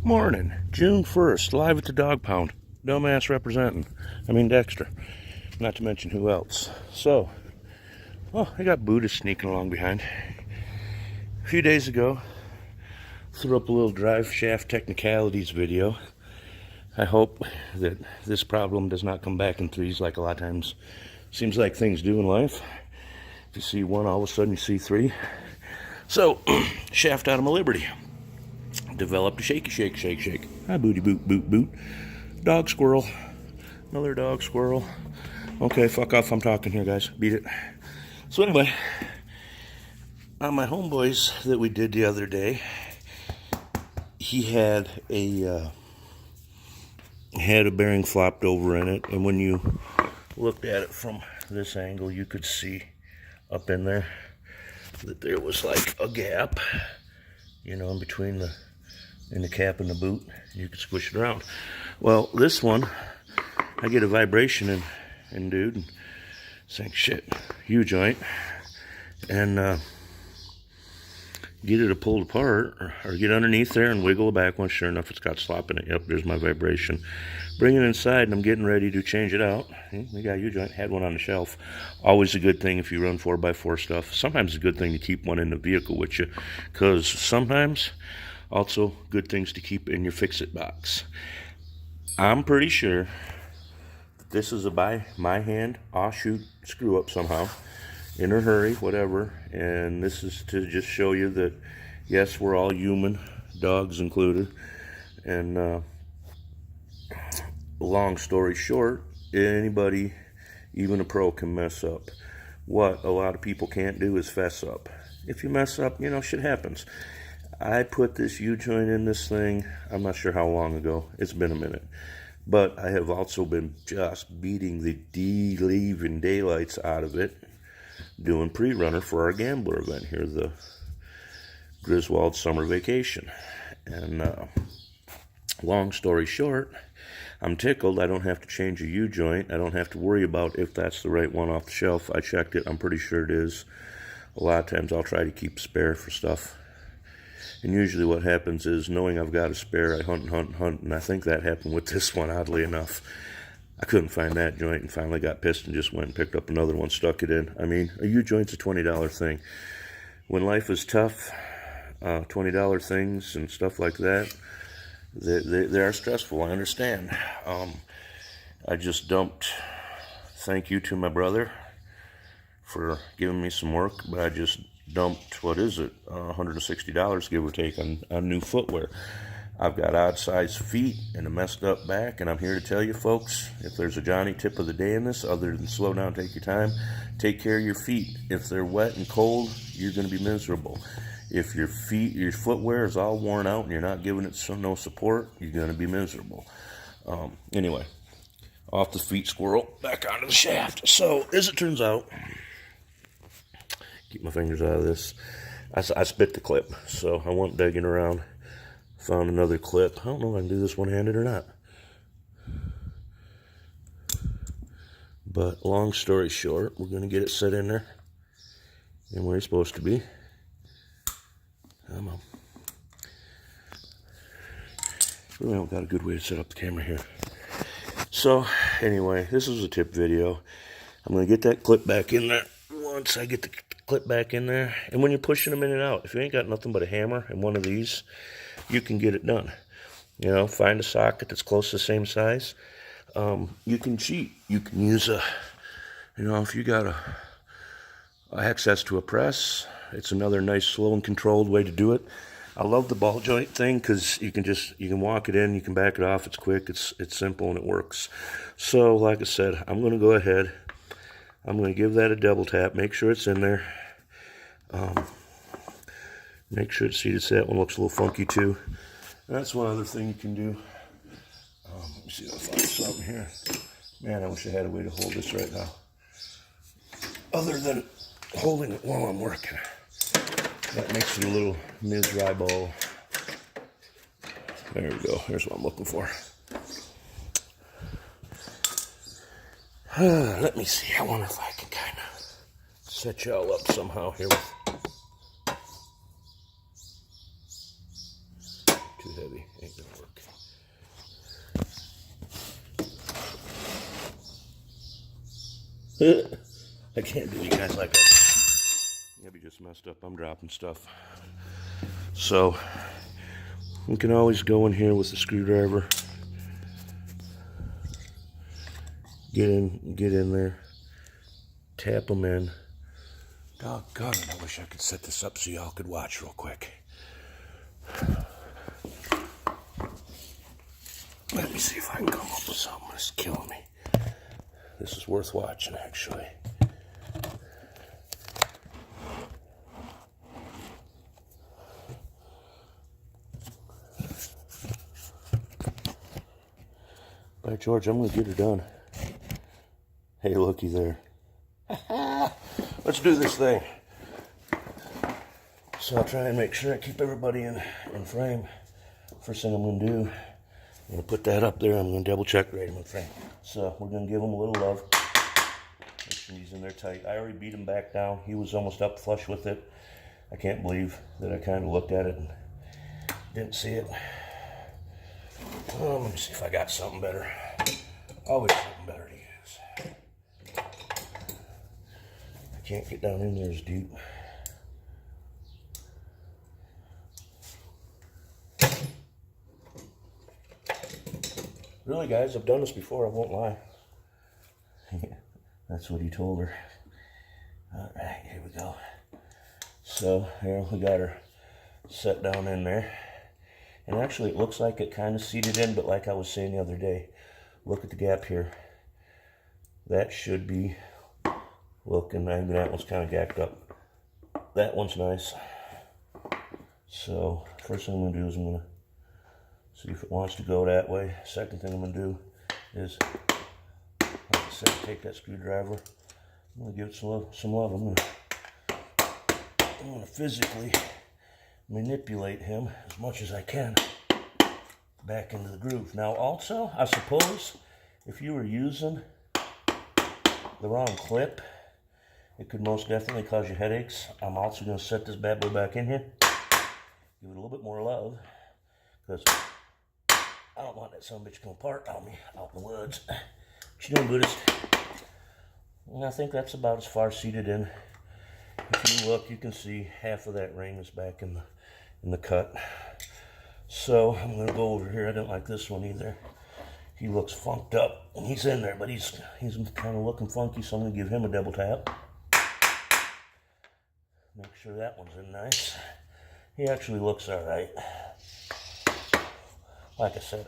Morning, June 1st, live at the dog pound. Dumbass representing. Dexter. Not to mention who else. So, I got Buddha sneaking along behind. A few days ago, threw up a little Driveshaft technicalities video. I hope that this problem does not come back in threes like a lot of times seems like things do in life. If you see one, all of a sudden you see three. So, shaft out of my liberty. Developed a shaky shake, shake, shake. Hi, booty, boot, boot, boot. Dog squirrel. Another dog squirrel. Okay, fuck off, I'm talking here, guys. Beat it. So anyway, on my homeboys that we did the other day, he had a bearing flopped over in it, and when you looked at it from this angle, you could see up in there that there was like a gap, in between the cap and the boot. You could squish it around. Well, this one, I get a vibration in dude, and saying, shit, U-joint, and get it pulled apart, or get underneath there and wiggle the back one. Sure enough, it's got slop in it. Yep, there's my vibration. Bring it inside, and I'm getting ready to change it out. We got U-joint, had one on the shelf. Always a good thing if you run 4x4 stuff. Sometimes it's a good thing to keep one in the vehicle with you, because sometimes also good things to keep in your fix-it box. I'm pretty sure this is a by my hand offshoot screw up somehow, in a hurry, whatever, and this is to just show you that yes, we're all human, dogs included, and long story short, anybody, even a pro, can mess up. What a lot of people can't do is fess up. If you mess up, shit happens. I put this U-joint in this thing, I'm not sure how long ago, it's been a minute. But I have also been just beating the leaving daylights out of it, doing pre-runner for our gambler event here, the Griswold Summer Vacation. And long story short, I'm tickled. I don't have to change a U-joint. I don't have to worry about if that's the right one off the shelf. I checked it. I'm pretty sure it is. A lot of times I'll try to keep spare for stuff. And usually what happens is, knowing I've got a spare, I hunt, and I think that happened with this one, oddly enough. I couldn't find that joint and finally got pissed and just went and picked up another one, stuck it in. A U-joint's a $20 thing. When life is tough, $20 things and stuff like that, they are stressful, I understand. I just dumped, thank you to my brother for giving me some work, but I just dumped, $160, give or take, on new footwear. I've got odd-sized feet and a messed up back, and I'm here to tell you, folks, if there's a Johnny tip of the day in this, other than slow down, take your time, take care of your feet. If they're wet and cold, you're going to be miserable. If your footwear is all worn out and you're not giving it no support, you're going to be miserable. Anyway, off the feet squirrel, back onto the shaft. So, as it turns out, keep my fingers out of this, I spit the clip, so I went digging around, found another clip. I don't know if I can do this one-handed or not. But long story short, we're going to get it set in there and where it's supposed to be. Come on. Really don't got a good way to set up the camera here. So, anyway, this is a tip video. I'm going to get that clip back in there. Once I get the clip back in there, and when you're pushing them in and out, if you ain't got nothing but a hammer and one of these, you can get it done. Find a socket that's close to the same size. You can cheat. You can use if you got a access to a press, it's another nice, slow and controlled way to do it. I love the ball joint thing because you can walk it in, you can back it off. It's quick, it's simple, and it works. So, like I said, I'm going to go ahead. I'm going to give that a double tap, make sure it's in there. Make sure it's seated. That one looks a little funky too. That's one other thing you can do. Let me see if I find something here. Man, I wish I had a way to hold this right now, other than holding it while I'm working. That makes it a little miserable. There we go. Here's what I'm looking for. Let me see. I wonder if I can kind of set y'all up somehow here with too heavy. Ain't gonna work. I can't do you guys like that. Gabby just messed up. I'm dropping stuff. So we can always go in here with the screwdriver. Get in there. Tap them in. Doggone it, I wish I could set this up so y'all could watch real quick. Let me see if I can come up with something that's killing me. This is worth watching, actually. All right, George, I'm going to get her done. Hey, looky there. Let's do this thing. So I'll try and make sure I keep everybody in frame. First thing I'm going to do, I'm going to put that up there. I'm going to double check right in frame. So we're going to give him a little love. Make sure he's in there tight. I already beat him back down. He was almost up flush with it. I can't believe that I kind of looked at it and didn't see it. Let me see if I got something better. Always something better to use. I can't get down in there as deep. Really, guys, I've done this before, I won't lie. That's what he told her. All right, here we go. So, here we got her set down in there. And actually, it looks like it kind of seated in, but like I was saying the other day, look at the gap here. That should be looking, I mean, that one's kind of gapped up. That one's nice. So, first thing I'm going to do is I'm going to see if it wants to go that way. Second thing I'm going to do is, like I said, take that screwdriver. I'm going to give it some love. I'm going to physically manipulate him as much as I can back into the groove. Now also, I suppose, if you were using the wrong clip, it could most definitely cause you headaches. I'm also going to set this bad boy back in here. Give it a little bit more love, because I don't want that son of a bitch to come apart on me out in the woods. What you doing, Buddhist? And I think that's about as far seated in. If you look, you can see half of that ring is back in the cut. So I'm going to go over here. I don't like this one either. He looks funked up, and he's in there, but he's kind of looking funky, so I'm going to give him a double tap. Make sure that one's in nice. He actually looks all right. Like I said,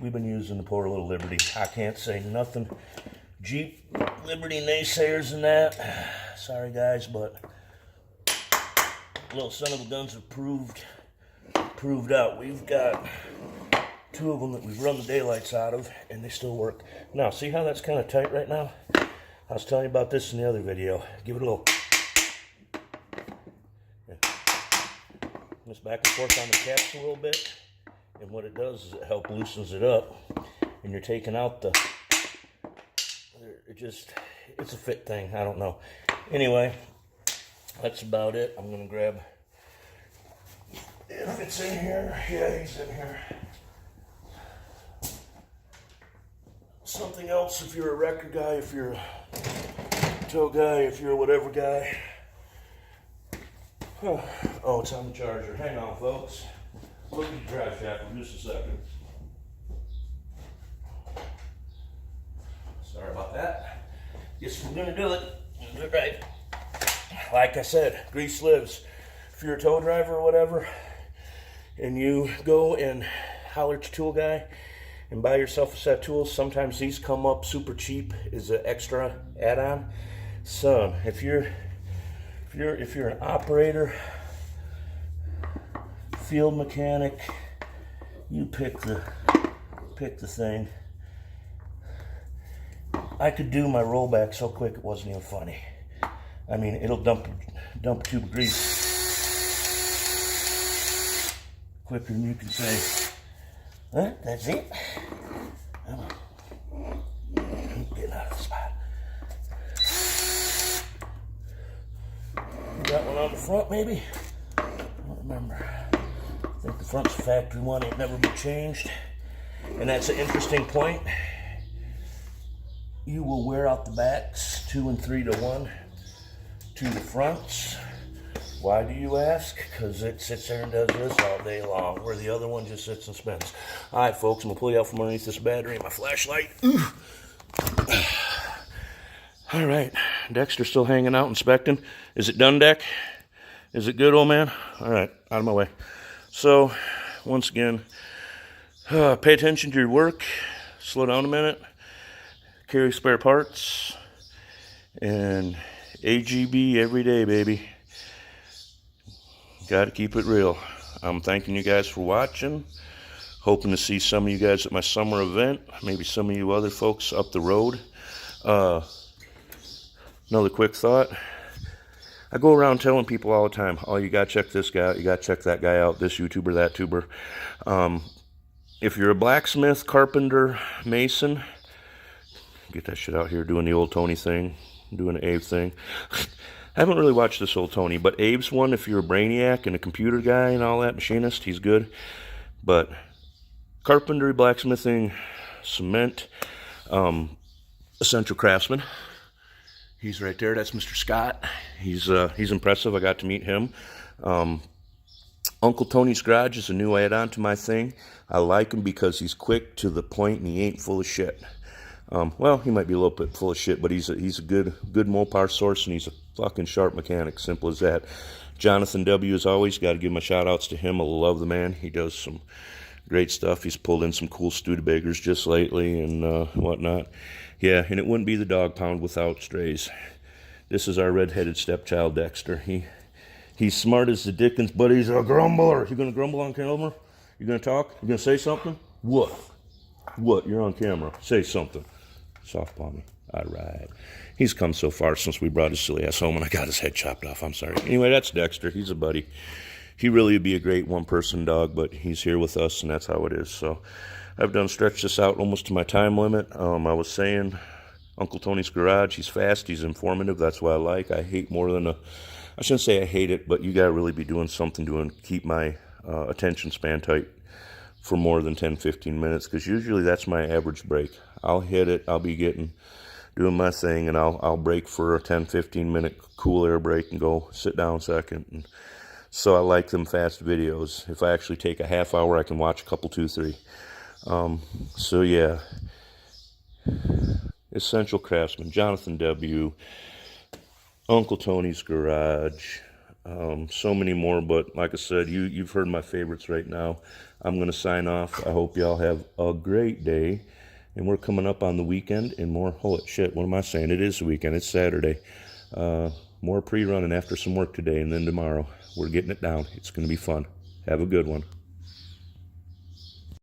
we've been using the poor little Liberty. I can't say nothing. Jeep Liberty naysayers and that. Sorry guys, but little son of a guns have proved out. We've got two of them that we've run the daylights out of, and they still work. Now, see how that's kind of tight right now? I was telling you about this in the other video. Give it a little. Yeah. This back and forth on the caps a little bit, and what it does is it helps loosens it up, and you're taking out the. It's a fit thing. I don't know. Anyway, that's about it. I'm gonna grab. If it's in here, yeah, he's in here. Something else if you're a record guy, if you're a tow guy, if you're a whatever guy. Oh, it's on the charger. Hang on, folks. Look at the drive shaft for just a second. Sorry about that. Guess we're gonna do it. All right. Like I said, grease lives. If you're a tow driver or whatever, and you go and holler at your tool guy and buy yourself a set of tools, sometimes these come up super cheap as an extra add-on. So if you're an operator, field mechanic, you pick the thing. I could do my rollback so quick it wasn't even funny. I mean, it'll dump a tube of grease quicker than you can say, huh, that's it? Come on. Keep getting out of the spot. You got one on the front, maybe? I don't remember. I think The front's a factory one, ain't never been changed. And that's an interesting point. You will wear out the backs 2 and 3 to 1 to the fronts. Why do you ask? Because it sits there and does this all day long, where the other one just sits and spins. All right, folks, I'm going to pull you out from underneath this battery and my flashlight. All right, Dexter's still hanging out, inspecting. Is it done, Deck? Is it good, old man? All right, out of my way. So, once again, pay attention to your work. Slow down a minute. Carry spare parts. And AGB every day, baby. Got to keep it real. I'm thanking you guys for watching. Hoping to see some of you guys at my summer event. Maybe some of you other folks up the road. Another quick thought. I go around telling people all the time, oh, you got to check this guy out. You got to check that guy out. This YouTuber, that tuber. If you're a blacksmith, carpenter, mason, get that shit out here doing the old Tony thing. Doing the Abe thing. I haven't really watched this old Tony, but Abe's one, if you're a brainiac and a computer guy and all that, machinist, he's good. But carpentry, blacksmithing, cement, essential craftsman. He's right there. That's Mr. Scott. He's impressive. I got to meet him. Uncle Tony's Garage is a new add-on to my thing. I like him because he's quick, to the point, and he ain't full of shit. Well, he might be a little bit full of shit, but he's a good Mopar source, and he's a fucking sharp mechanic. Simple as that. Jonathan W. as always, got to give my shout outs to him. I love the man. He does some great stuff. He's pulled in some cool Studebagers just lately and whatnot. Yeah, and it wouldn't be the dog pound without strays. This is our red-headed stepchild, Dexter. He's smart as the dickens, but he's a grumbler. You gonna grumble on camera? You gonna talk? You gonna say something? What? You're on camera. Say something. Softball me. All right. He's come so far since we brought his silly ass home and I got his head chopped off. I'm sorry. Anyway, that's Dexter. He's a buddy. He really would be a great one-person dog, but he's here with us, and that's how it is. So I've done stretched this out almost to my time limit. I was saying, Uncle Tony's Garage, he's fast, he's informative. That's what I like. I hate more than I shouldn't say I hate it, but you got to really be doing something to keep my attention span tight for more than 10-15 minutes, because usually that's my average break. I'll hit it, I'll be doing my thing, and I'll break for a 10-15 minute cool air break and go sit down second. And so I like them fast videos. If I actually take a half hour, I can watch a couple, 2, 3. So yeah, Essential Craftsman, Jonathan W., Uncle Tony's Garage, so many more, but like I said, you've heard my favorites right now. I'm going to sign off. I hope y'all have a great day, and we're coming up on the weekend, and more, holy shit, what am I saying? It is the weekend. It's Saturday. More pre-running after some work today, and then tomorrow we're getting it down. It's going to be fun. Have a good one.